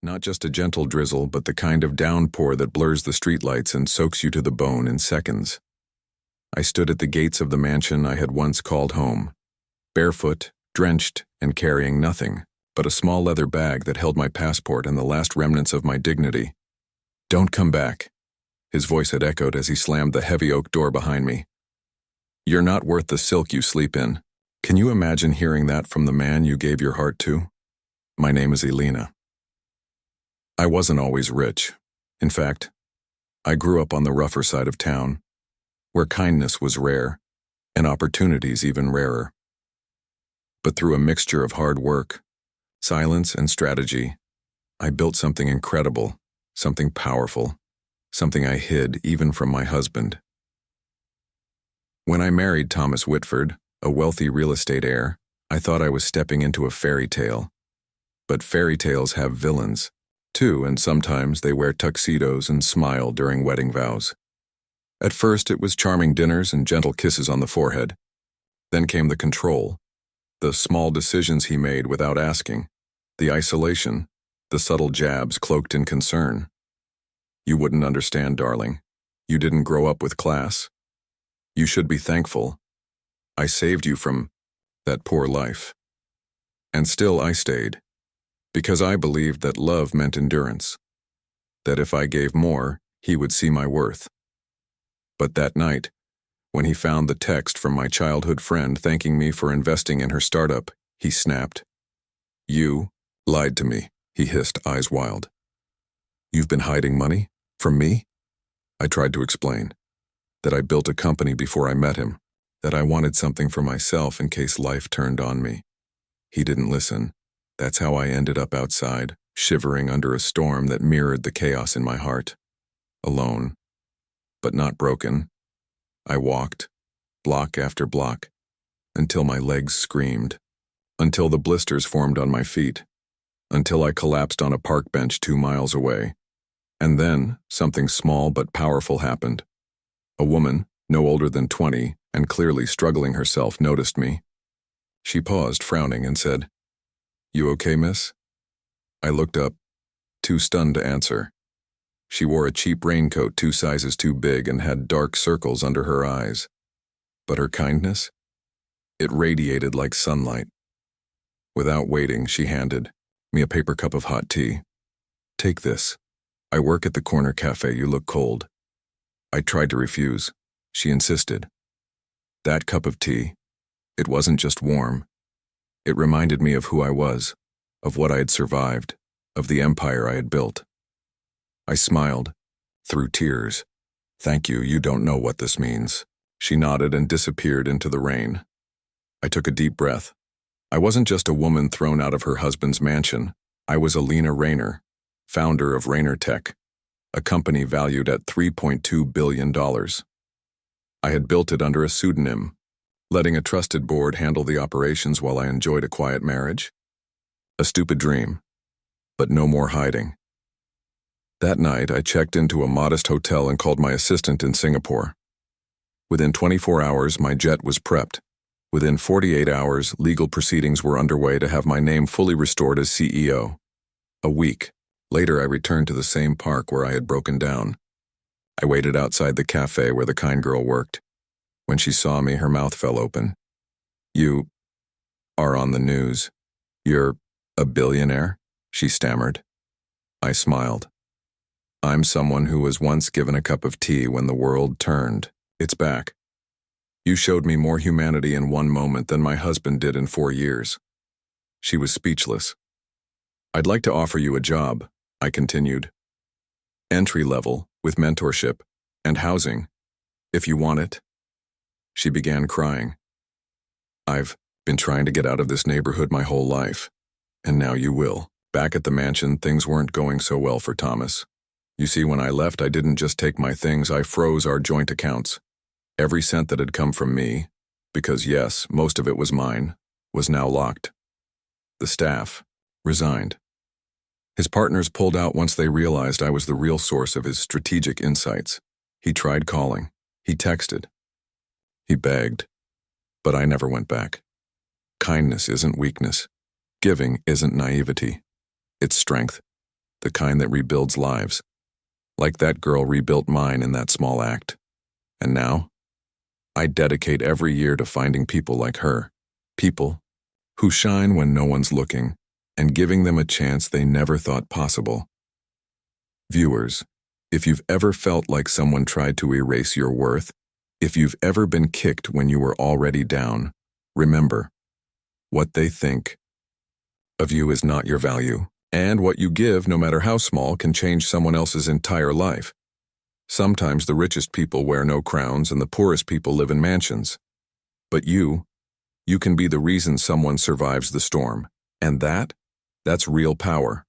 Not just a gentle drizzle, but the kind of downpour that blurs the streetlights and soaks you to the bone in seconds. I stood at the gates of the mansion I had once called home, barefoot, drenched, and carrying nothing but a small leather bag that held my passport and the last remnants of my dignity. "Don't come back," his voice had echoed as he slammed the heavy oak door behind me. "You're not worth the silk you sleep in." Can you imagine hearing that from the man you gave your heart to? My name is Elina. I wasn't always rich. In fact, I grew up on the rougher side of town, where kindness was rare, and opportunities even rarer. But through a mixture of hard work, silence, and strategy, I built something incredible, something powerful, something I hid even from my husband. When I married Thomas Whitford, a wealthy real estate heir, I thought I was stepping into a fairy tale. But fairy tales have villains, too, and sometimes they wear tuxedos and smile during wedding vows. At first, it was charming dinners and gentle kisses on the forehead. Then came the control, the small decisions he made without asking, the isolation, the subtle jabs cloaked in concern. "You wouldn't understand, darling. You didn't grow up with class. You should be thankful. I saved you from that poor life." And still I stayed, because I believed that love meant endurance, that if I gave more, he would see my worth. But that night, when he found the text from my childhood friend thanking me for investing in her startup, he snapped. "You lied to me," he hissed, eyes wild. "You've been hiding money? From me?" I tried to explain that I built a company before I met him, that I wanted something for myself in case life turned on me. He didn't listen. That's how I ended up outside, shivering under a storm that mirrored the chaos in my heart. Alone, but not broken. I walked, block after block, until my legs screamed, until the blisters formed on my feet, until I collapsed on a park bench 2 miles away. And then, something small but powerful happened. A woman, no older than 20, and clearly struggling herself, noticed me. She paused, frowning, and said, "You okay, miss?" I looked up, too stunned to answer. She wore a cheap raincoat 2 sizes too big and had dark circles under her eyes. But her kindness? It radiated like sunlight. Without waiting, she handed me a paper cup of hot tea. "Take this. I work at the corner cafe. You look cold." I tried to refuse. She insisted. That cup of tea, it wasn't just warm. It reminded me of who I was, of what I had survived, of the empire I had built. I smiled, through tears. "Thank you, you don't know what this means." She nodded and disappeared into the rain. I took a deep breath. I wasn't just a woman thrown out of her husband's mansion. I was Elina Rayner, founder of Rayner Tech, a company valued at $3.2 billion. I had built it under a pseudonym, letting a trusted board handle the operations while I enjoyed a quiet marriage. A stupid dream, but no more hiding. That night, I checked into a modest hotel and called my assistant in Singapore. Within 24 hours, my jet was prepped. Within 48 hours, legal proceedings were underway to have my name fully restored as CEO. A week later, I returned to the same park where I had broken down. I waited outside the cafe where the kind girl worked. When she saw me, her mouth fell open. "You are on the news. You're a billionaire?" she stammered. I smiled. "I'm someone who was once given a cup of tea when the world turned. It's back. You showed me more humanity in 1 moment than my husband did in 4 years." She was speechless. "I'd like to offer you a job," I continued. "Entry level, with mentorship, and housing, if you want it." She began crying. "I've been trying to get out of this neighborhood my whole life, and now you will." Back at the mansion, things weren't going so well for Thomas. You see, when I left, I didn't just take my things, I froze our joint accounts. Every cent that had come from me, because yes, most of it was mine, was now locked. The staff resigned. His partners pulled out once they realized I was the real source of his strategic insights. He tried calling. He texted. He begged. But I never went back. Kindness isn't weakness. Giving isn't naivety. It's strength. the kind that rebuilds lives. Like that girl rebuilt mine in that small act. And now, I dedicate every year to finding people like her. People who shine when no one's looking, and giving them a chance they never thought possible. Viewers, if you've ever felt like someone tried to erase your worth, if you've ever been kicked when you were already down, remember, what they think of you is not your value, and what you give, no matter how small, can change someone else's entire life. Sometimes the richest people wear no crowns and the poorest people live in mansions. But you can be the reason someone survives the storm, and that's real power.